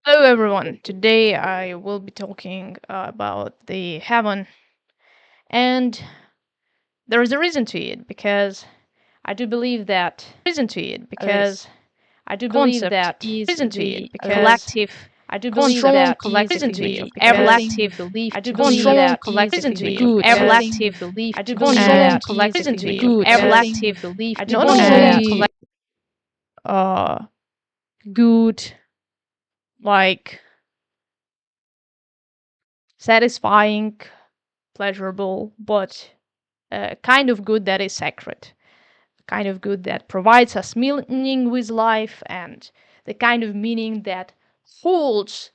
Hello, everyone. Today I will be talking about the heaven, and there is a reason to it because I do believe that this concept is the collective strong collectively everything believed to be good, and not only uh, good, like satisfying, pleasurable, but kind of good that is sacred, kind of good that provides us meaning with life, and the kind of meaning that holds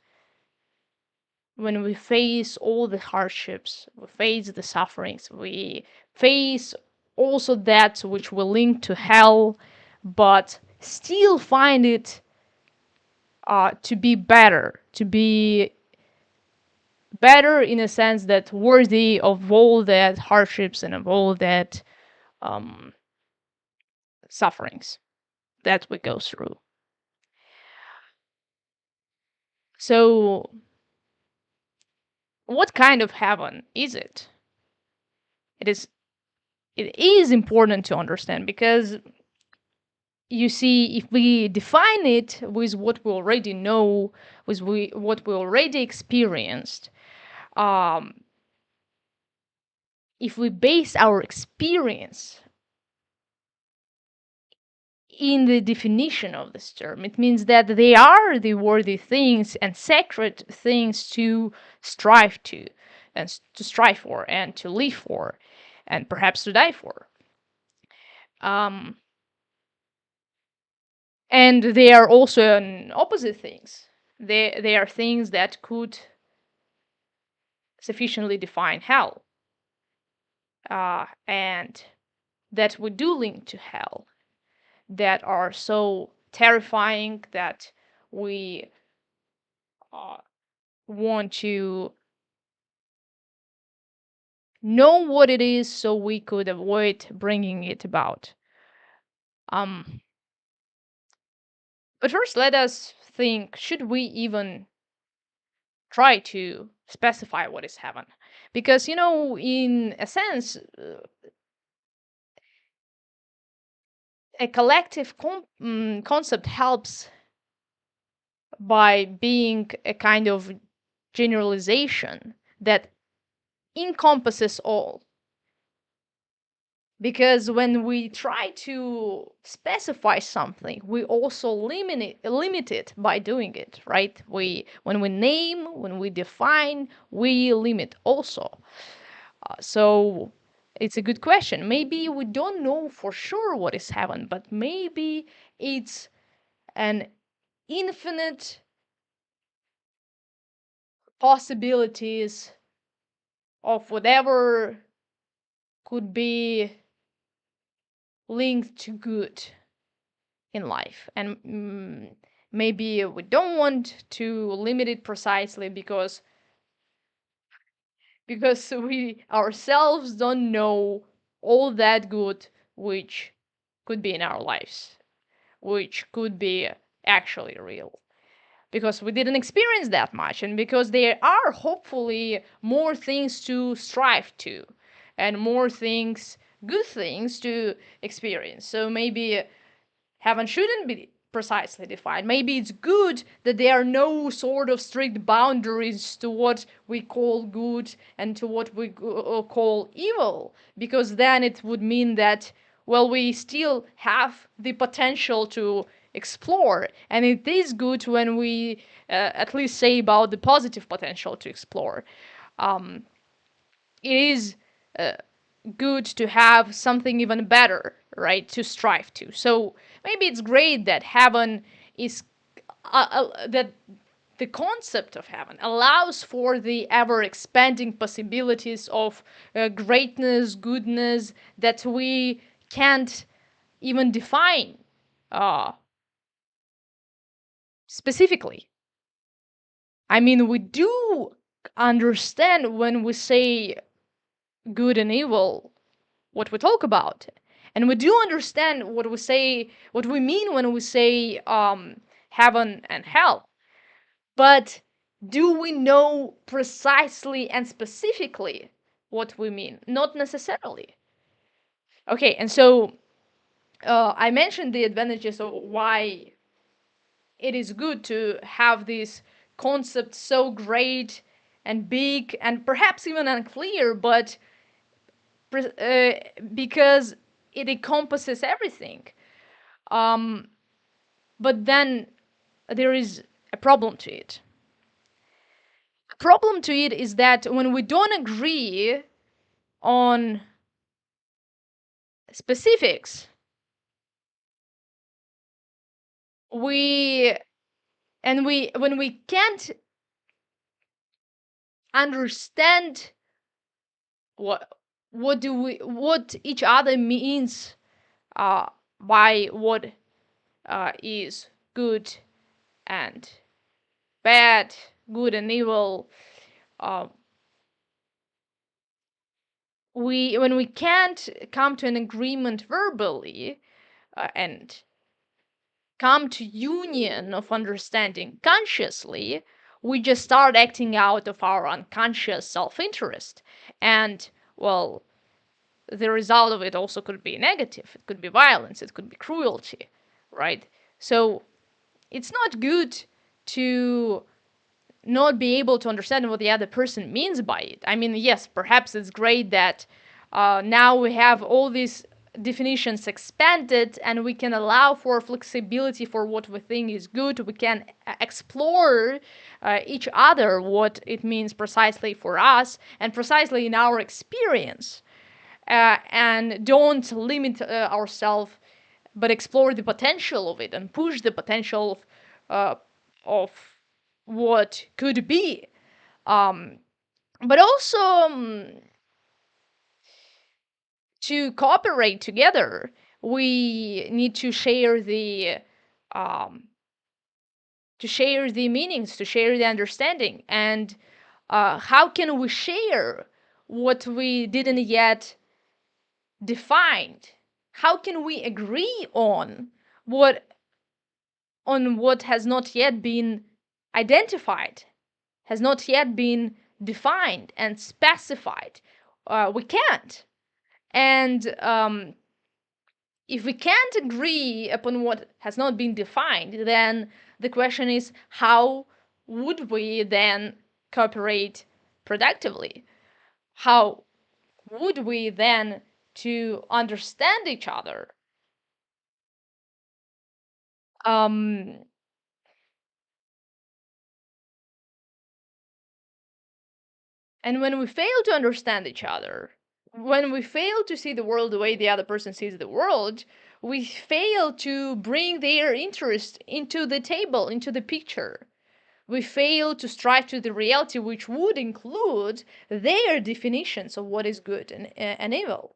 when we face all the hardships, we face the sufferings, we face also that which will link to hell, but still find it to be better, to be better in a sense that worthy of all that hardships and of all that um, sufferings that we go through. So, what kind of heaven is it? It is it is important to understand because you see, if we define it with what we already know, with what we already experienced, um, if we base our experience in the definition of this term, it means that they are the worthy things and sacred things to strive to, and to strive for, and to live for, and perhaps to die for. Um, and they are also opposite things. They are things that could sufficiently define hell, and that we do link to hell, that are so terrifying that we uh, want to know what it is so we could avoid bringing it about. Um, but first, let us think, should we even try to specify what is heaven? Because, in a sense, a collective concept helps by being a kind of generalization that encompasses all. Because when we try to specify something, we also limit it by doing it, right? When we name, when we define, we limit also. So it's a good question. Maybe we don't know for sure what is heaven, but maybe it's an infinite possibilities of whatever could be linked to good in life. And maybe we don't want to limit it precisely because we ourselves don't know all that good which could be in our lives, which could be actually real, because we didn't experience that much, and because there are hopefully more things to strive to, and more things, good things to experience. So maybe heaven shouldn't be precisely defined. Maybe it's good that there are no sort of strict boundaries to what we call good and to what we call evil, because then it would mean that, well, we still have the potential to explore, and it is good when we at least say about the positive potential to explore. Um, it is uh, good to have something even better, right, to strive to. So maybe it's great that heaven is that the concept of heaven allows for the ever expanding possibilities of greatness, goodness that we can't even define uh, specifically. I mean, we do understand when we say good and evil what we talk about, and we do understand what we mean when we say heaven and hell. But do we know precisely and specifically what we mean? Not necessarily. Okay, and so I mentioned the advantages of why it is good to have this concept so great and big and perhaps even unclear, but because it encompasses everything. Um, but then there is a problem to it. The problem to it is that when we don't agree on specifics, we and we when we can't understand what what each other means uh, by what is good and bad, good and evil. Uh, we when we can't come to an agreement verbally and come to union of understanding consciously, we just start acting out of our unconscious self-interest, and well, the result of it also could be negative. It could be violence, it could be cruelty, right? So it's not good to not be able to understand what the other person means by it. I mean, yes, perhaps it's great that now we have all these definitions expanded and we can allow for flexibility for what we think is good. We can explore each other what it means precisely for us and precisely in our experience, and don't limit ourselves, but explore the potential of it and push the potential of what could be. Um, but also to cooperate together, we need um, to share the meanings, to share the understanding, and how can we share what we didn't yet define? How can we agree what on what has not yet been identified, has not yet been defined and specified? We can't. And if we can't agree upon what has not been defined, then the question is, how would we then cooperate productively? How would we then to understand each other? Um, and when we fail to understand each other, when we fail to see the world the way the other person sees the world, we fail to bring their interest into the table, into the picture. We fail to strive to the reality, which would include their definitions of what is good and evil,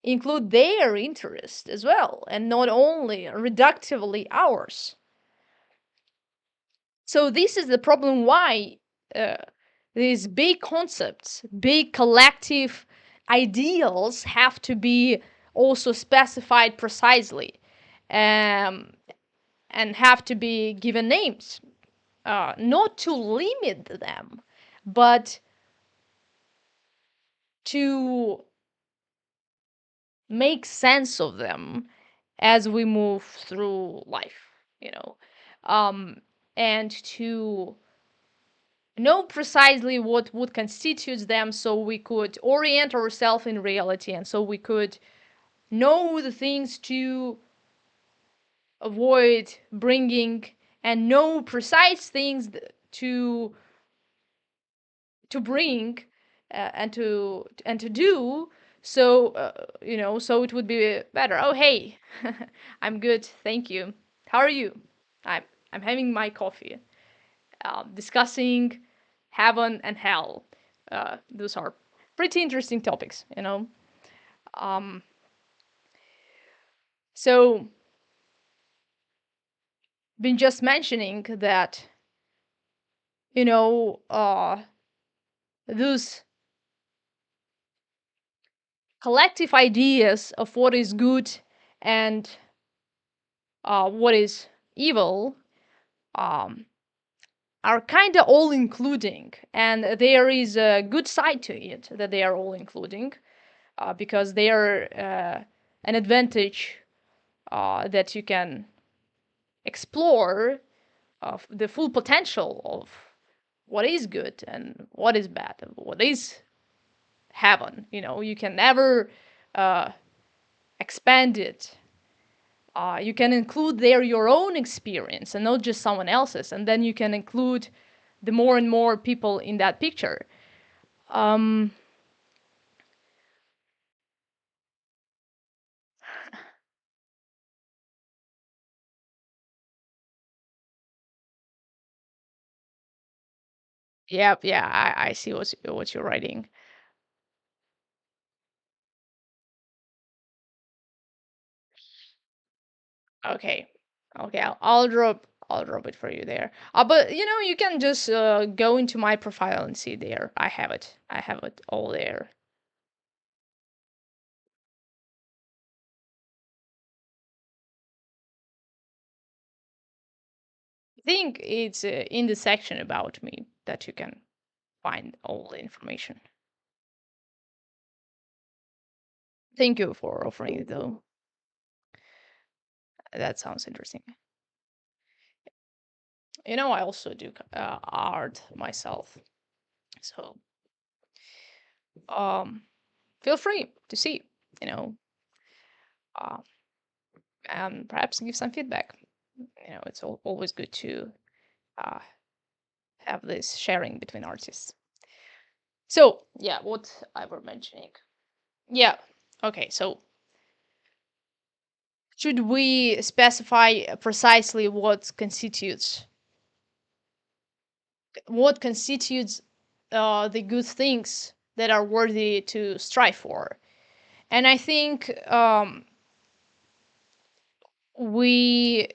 include their interest as well, and not only reductively ours. So this is the problem why uh, these big concepts, big collective ideals have to be also specified precisely, um, and have to be given names, not to limit them, but to make sense of them as we move through life, you know, um, and to know precisely what would constitute them so we could orient ourselves in reality, and so we could know the things to avoid bringing, and know precise things to bring, and to do, so so it would be better. Oh, hey. I'm good, thank you. How are you? I'm having my coffee, discussing heaven and hell. Those are pretty interesting topics, you know. Um, so, been just mentioning that, you know, those collective ideas of what is good and what is evil, um, are kind of all including, and there is a good side to it that they are all including, because they are an advantage that you can explore of the full potential of what is good and what is bad, and what is heaven. You can never uh, expand it. You can include there your own experience and not just someone else's, and then you can include the more and more people in that picture. Um, yeah, yeah, I see what you're writing. Okay, okay, I'll drop it for you there. But you can just go into my profile and see there. I have it all there. I think it's in the section about me that you can find all the information. Thank you for offering it, though. That sounds interesting. I also do art myself, so um, feel free to see, you know, uh, and perhaps give some feedback. It's always good to uh, have this sharing between artists. So yeah, what I were mentioning. Yeah. Okay. So should we specify precisely what constitutes the good things that are worthy to strive for? And I think we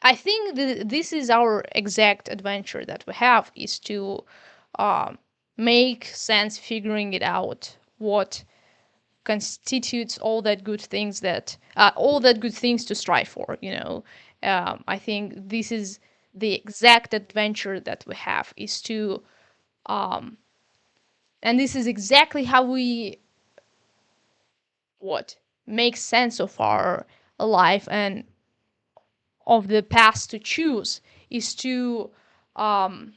I think this is our exact adventure that we have, is to um, make sense figuring it out, what constitutes all that good things to strive for. I think this is the exact adventure that we have, is to um, and this is exactly how we what make sense of our life and of the path to choose, is to um,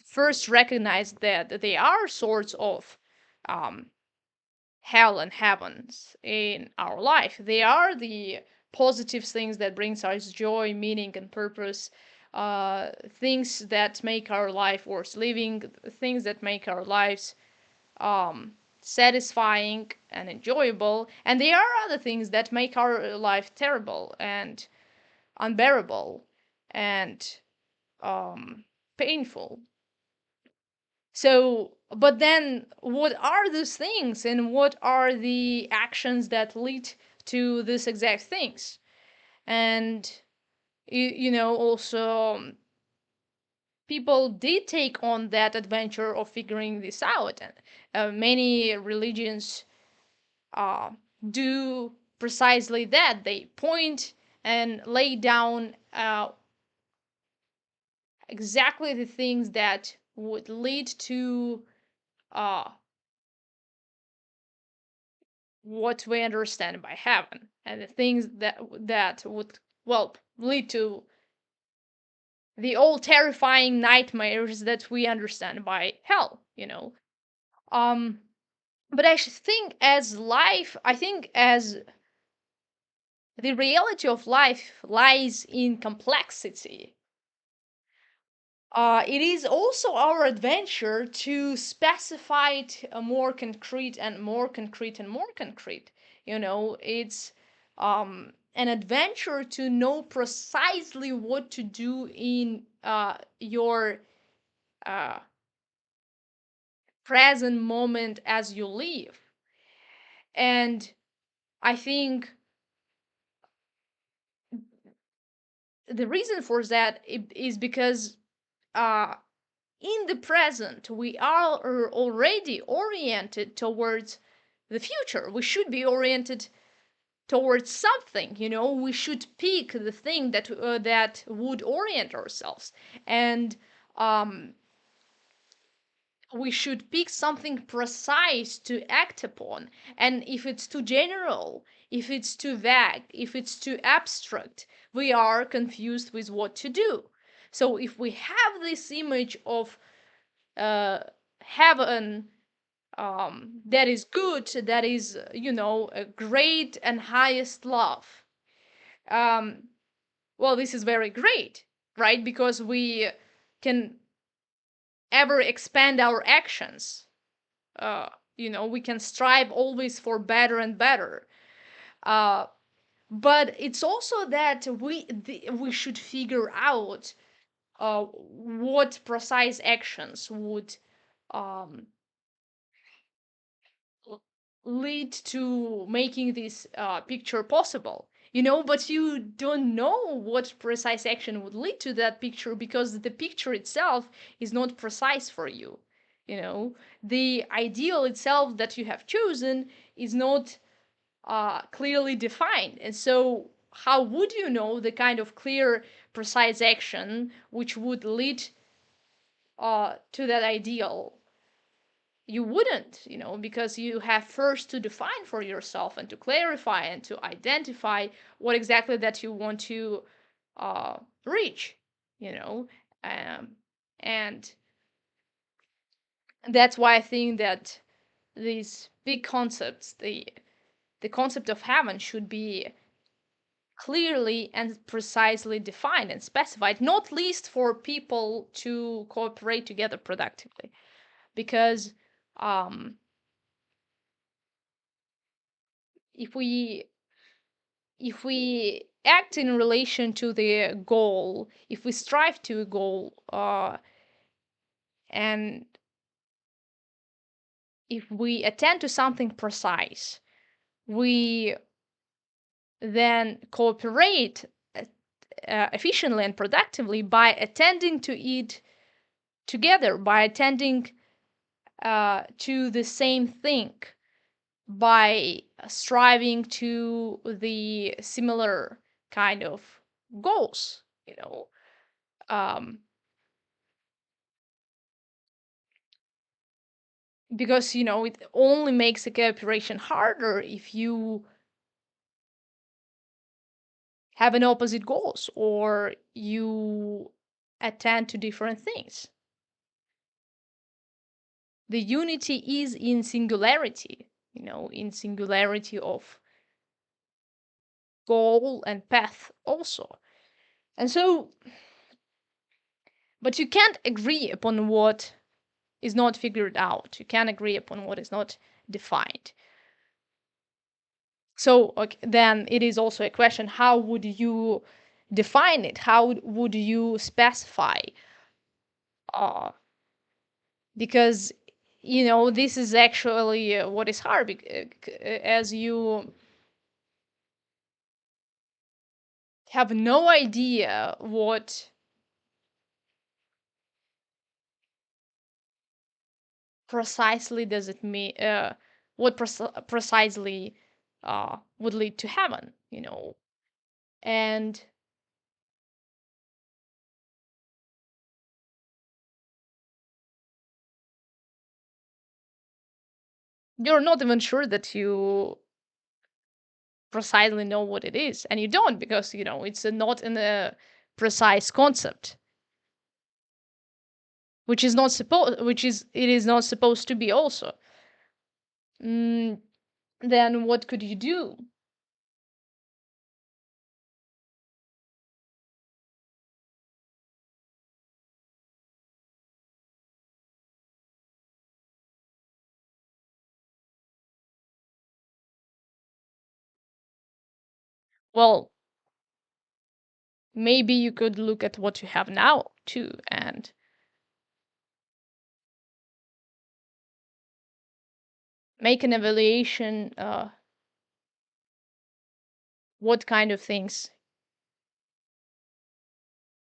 first recognize that they are sorts of um, hell and heavens in our life. They are the positive things that brings us joy, meaning, and purpose. Things that make our life worth living, things that make our lives um, satisfying and enjoyable. And there are other things that make our life terrible and unbearable and painful. So, but then what are those things, and what are the actions that lead to these exact things? And, also, people did take on that adventure of figuring this out. And many religions uh, do precisely that. They point and lay down exactly the things that would lead to uh, what we understand by heaven, and the things that would, well, lead to the all terrifying nightmares that we understand by hell. um but I think as the reality of life lies in complexity, it is also our adventure to specify it more concrete and more concrete and more concrete. It's an adventure to know precisely what to do in your uh, present moment as you live. And I think the reason for that is because uh, in the present, we are already oriented towards the future. We should be oriented towards something. We should pick the thing that would orient ourselves, and um, we should pick something precise to act upon. And if it's too general, if it's too vague, if it's too abstract, we are confused with what to do. So if we have this image of heaven, that is good, that is, a great and highest love, um, well, this is very great, right? Because we can ever expand our actions. uh, we can strive always for better and better. uh, but it's also that we should figure out what precise actions would um, lead to making this picture possible. But you don't know what precise action would lead to that picture, because the picture itself is not precise for you. The ideal itself that you have chosen is not clearly defined. And so how would you know the kind of clear, precise action which would lead to that ideal? You wouldn't, because you have first to define for yourself and to clarify and to identify what exactly that you want to reach, you know. Um, and that's why I think that these big concepts, the concept of heaven, should be clearly and precisely defined and specified, not least for people to cooperate together productively. Because um, if we act in relation to the goal, if we strive to a goal, and if we attend to something precise, we then cooperate efficiently and productively by attending to it together, by attending to the same thing, by striving to the similar kind of goals, um, because it only makes the cooperation harder if you have an opposite goals or you attend to different things. The unity is in singularity, in singularity of goal and path also. And so, but you can't agree upon what is not figured out. You can't agree upon what is not defined. So okay, then it is also a question: how would you define it? How would you specify? Uh, because this is actually what is hard, as you have no idea what precisely does it mean, what precisely would lead to heaven, and you're not even sure that you precisely know what it is, and you don't, because it's not in a precise concept, which is it is not supposed to be also. mm, then what could you do? Well, maybe you could look at what you have now too, and make an evaluation, what kind of things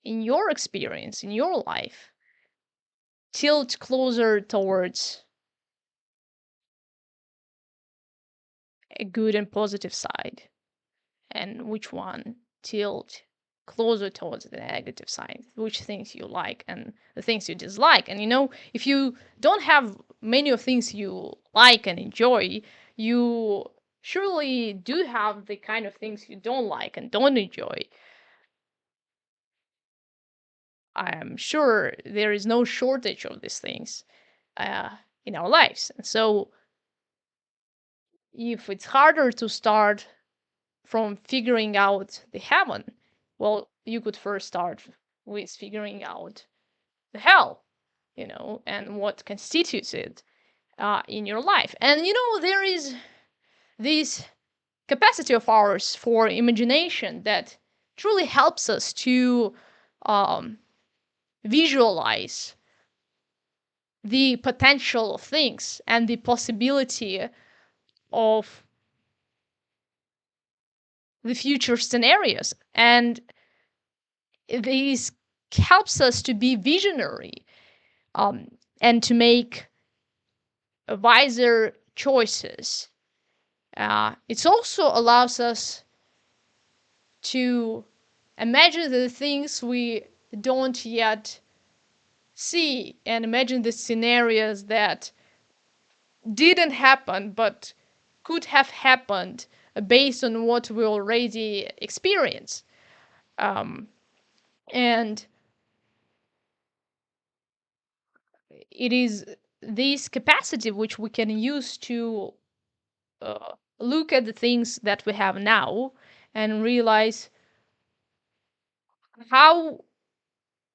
in your experience, in your life, tilt closer towards a good and positive side. and which one tilt closer towards the negative side, which things you like and the things you dislike. And if you don't have many of things you like and enjoy, you surely do have the kind of things you don't like and don't enjoy. I'm sure there is no shortage of these things uh, in our lives. And so if it's harder to start from figuring out the heaven, well, you could first start with figuring out the hell, and what constitutes it in your life. And there is this capacity of ours for imagination that truly helps us to um, visualize the potential of things and the possibility of the future scenarios. And this helps us to be visionary, and to make wiser choices. It also allows us to imagine the things we don't yet see, and imagine the scenarios that didn't happen but could have happened based on what we already experience. And it is this capacity which we can use to look at the things that we have now and realize how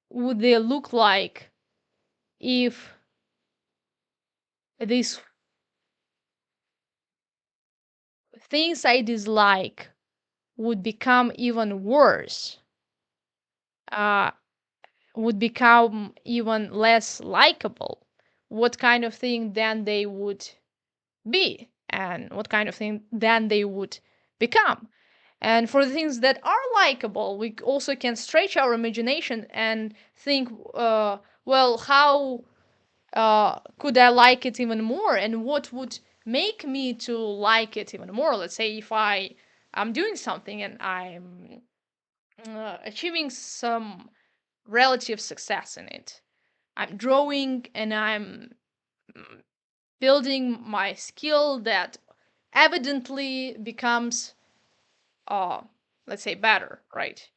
would they look like if these things I dislike would become even worse, uh, would become even less likable. What kind of thing then they would be, and what kind of thing then they would become. And for the things that are likable, we also can stretch our imagination and think, well, how could I like it even more, and what would make me to like it even more? Let's say if I'm doing something and I'm achieving some relative success in it. I'm drawing and I'm building my skill that evidently becomes, uh, let's say, better, right?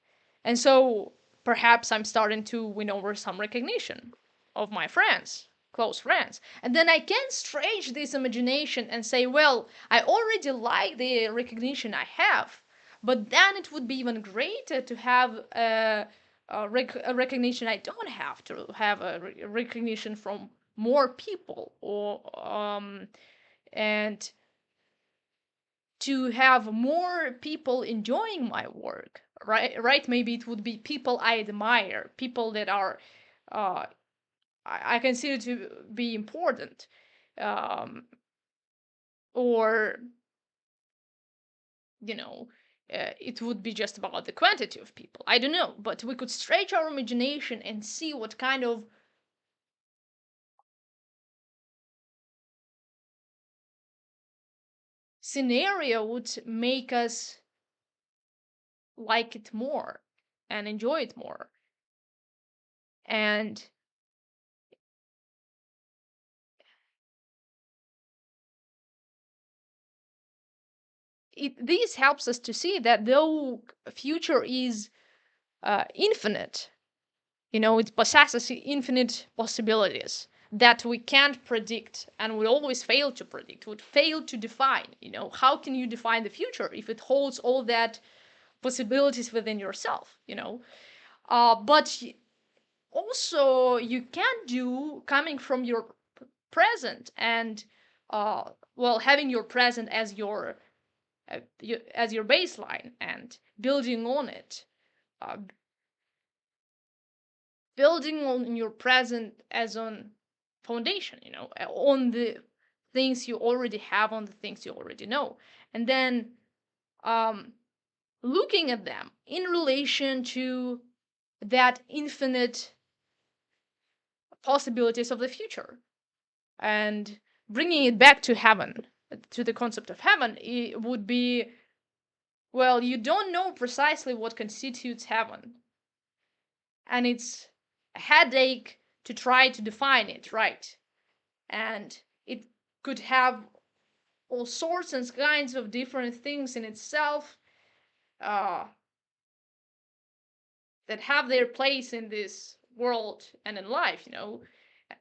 And so perhaps I'm starting to win over some recognition of my friends, close friends. And then I can stretch this imagination and say, well, I already like the recognition I have, but then it would be even greater to have a recognition I don't have, to have a recognition from more people, or and to have more people enjoying my work, right? Maybe it would be people I admire, people that are uh, I consider to be important, um, or you know it would be just about the quantity of people, I don't know, but we could stretch our imagination and see what kind of scenario would make us like it more and enjoy it more. And this helps us to see that though future is infinite, it possesses infinite possibilities that we can't predict and we always fail to predict, would fail to define. How can you define the future if it holds all that possibilities within yourself? But also you can do coming from your present and well, having your present as your baseline and building on it, uh, building on your present as on foundation, on the things you already have, on the things you already know, and then um, looking at them in relation to that infinite possibilities of the future, and bringing it back to heaven, to the concept of heaven, it would be Well, you don't know precisely what constitutes heaven, and it's a headache to try to define it, right? And it could have all sorts and kinds of different things in itself, uh, that have their place in this world and in life,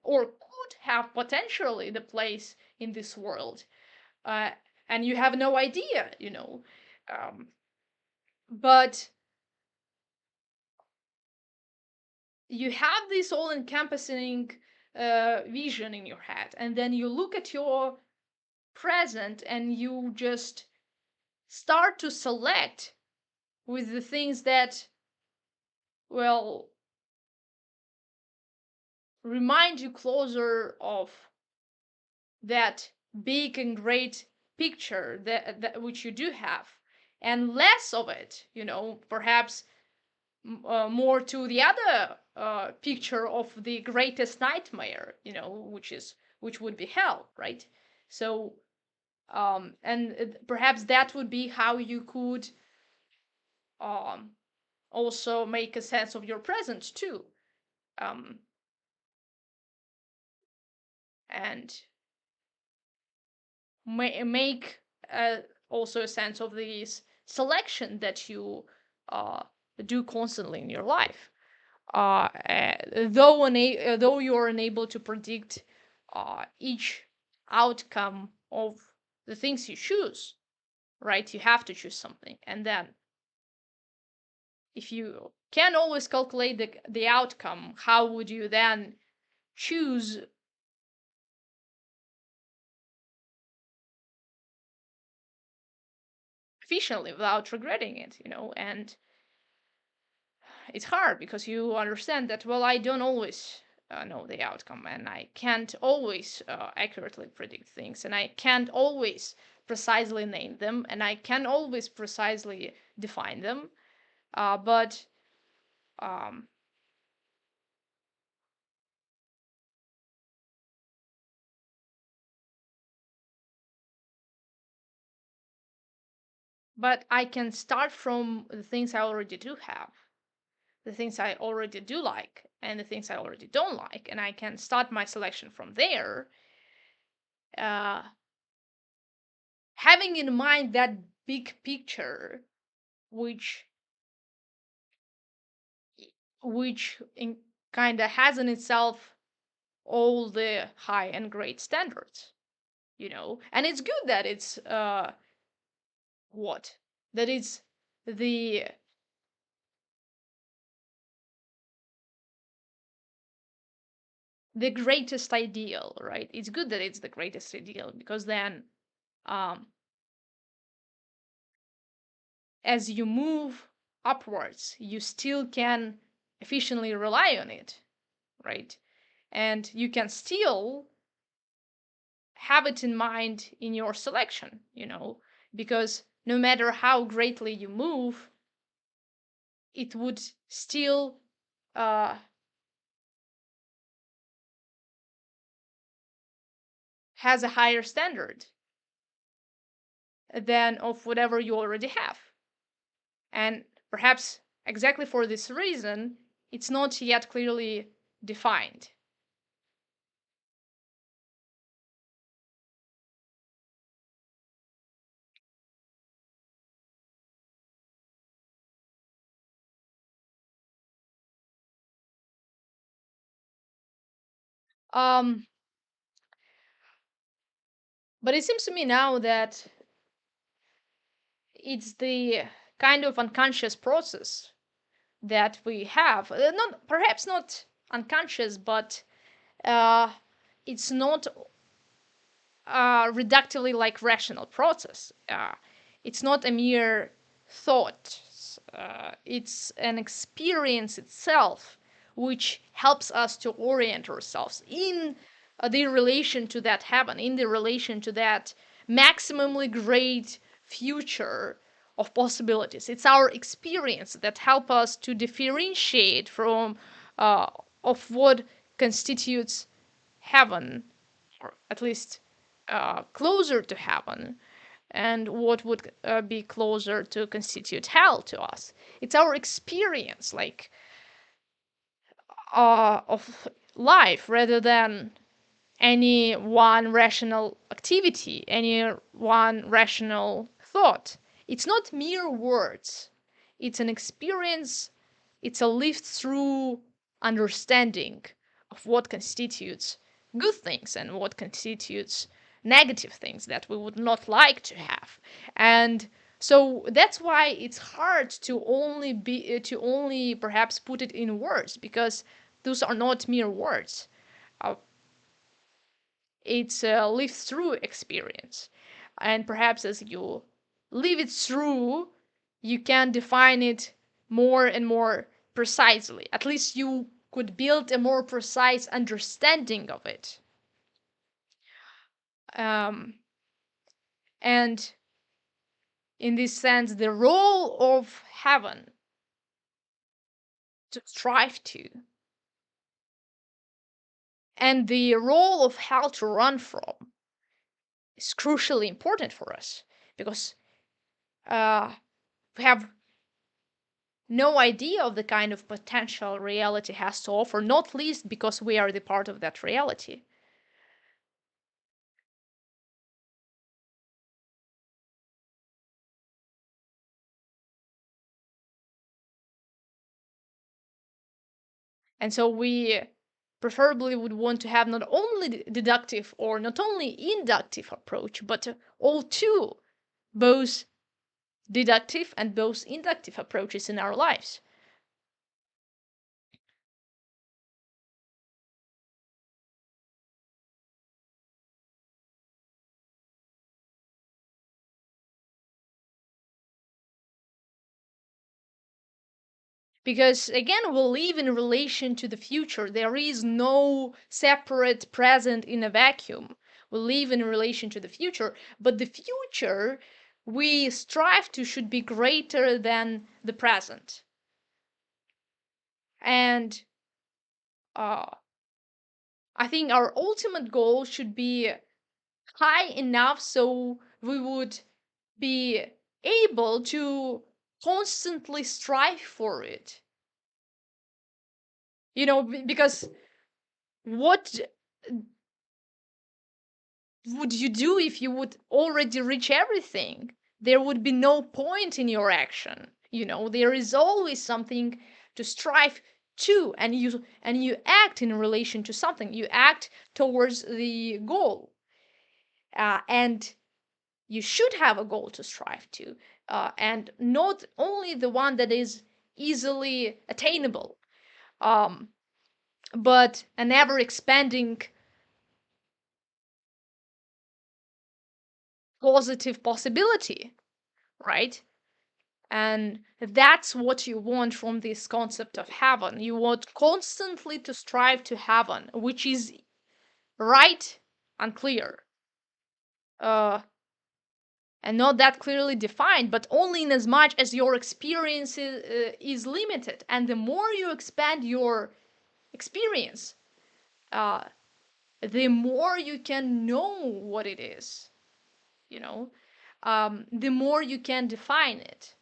or could have potentially the place in this world, uh, and you have no idea, Um, but you have this all encompassing vision in your head, and then you look at your present and you just start to select with the things that, well, remind you closer of that big and great picture that which you do have, and less of it, perhaps more to the other picture of the greatest nightmare, which would be hell, right? So and perhaps that would be how you could um, also make a sense of your present too, um, and make also a sense of this selection that you uh, do constantly in your life. Though you're unable to predict each outcome of the things you choose, right? You have to choose something, and then if you can always calculate the outcome, how would you then choose efficiently without regretting it? And it's hard because you understand that, well, I don't always know the outcome, and I can't always accurately predict things, and I can't always precisely name them, and I can't always precisely define them, but um, I can start from the things I already do have, the things I already do like, and the things I already don't like, and I can start my selection from there, uh, having in mind that big picture, which in kind of has in itself all the high and great standards, and it's good that it's what that it's the greatest ideal, right? It's good that it's the greatest ideal, because then um as you move upwards, you still can efficiently rely on it, right? And you can still have it in mind in your selection, because no matter how greatly you move, it would still uh, has a higher standard than of whatever you already have. And perhaps exactly for this reason, it's not yet clearly defined. Um, but it seems to me now that it's the kind of unconscious process that we have. Not perhaps not unconscious, but uh, it's not reductively like rational process. It's not a mere thought. It's an experience itself, which helps us to orient ourselves in the relation to that heaven, in the relation to that maximally great future of possibilities. It's our experience that help us to differentiate from uh, of what constitutes heaven, or at least closer to heaven, and what would be closer to constitute hell to us. It's our experience, like, of life, rather than any one rational activity, any one rational thought. It's not mere words, it's an experience, it's a lived through understanding of what constitutes good things and what constitutes negative things that we would not like to have. And so that's why it's hard to only perhaps put it in words, because those are not mere words. Uh, it's a live through experience. And perhaps as you live it through, you can define it more and more precisely. At least you could build a more precise understanding of it. Um, and in this sense, the role of heaven to strive to, and the role of hell to run from, is crucially important for us, because we have no idea of the kind of potential reality has to offer, not least because we are the part of that reality. And so we preferably would want to have not only deductive or not only inductive approach, but all two, both deductive and both inductive approaches in our lives. Because again, we live in relation to the future. There is no separate present in a vacuum. We live in relation to the future, but the future we strive to should be greater than the present. And uh, I think our ultimate goal should be high enough so we would be able to constantly strive for it. Because what would you do if you would already reach everything? There would be no point in your action. There is always something to strive to, and you act in relation to something. You act towards the goal, and you should have a goal to strive to, and not only the one that is easily attainable, um, but an ever expanding positive possibility, right? And that's what you want from this concept of heaven. You want constantly to strive to heaven, which is right and clear, uh, and not that clearly defined, but only in as much as your experience is limited. And the more you expand your experience, uh, the more you can know what it is, you know, the more you can define it.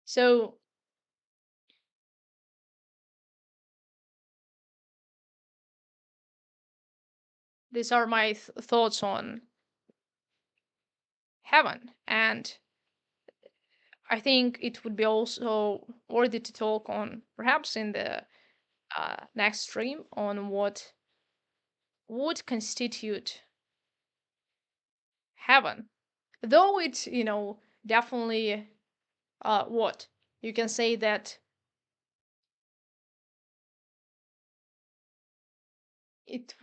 So these are my thoughts on heaven. And I think it would be also worthy to talk on, perhaps in the next stream, on what would constitute heaven. Though it's, definitely what you can say that it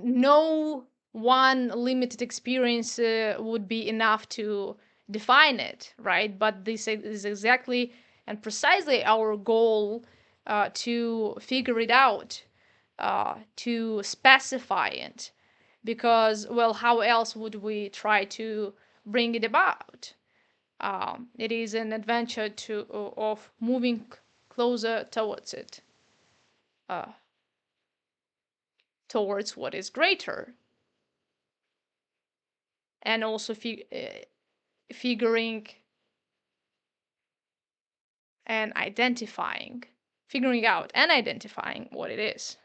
no one limited experience would be enough to define it, right? But this is exactly and precisely our goal, to figure it out, to specify it, because, well, how else would we try to bring it about? It is an adventure of moving closer towards it, uh, towards what is greater, and also figuring and identifying, figuring out and identifying what it is.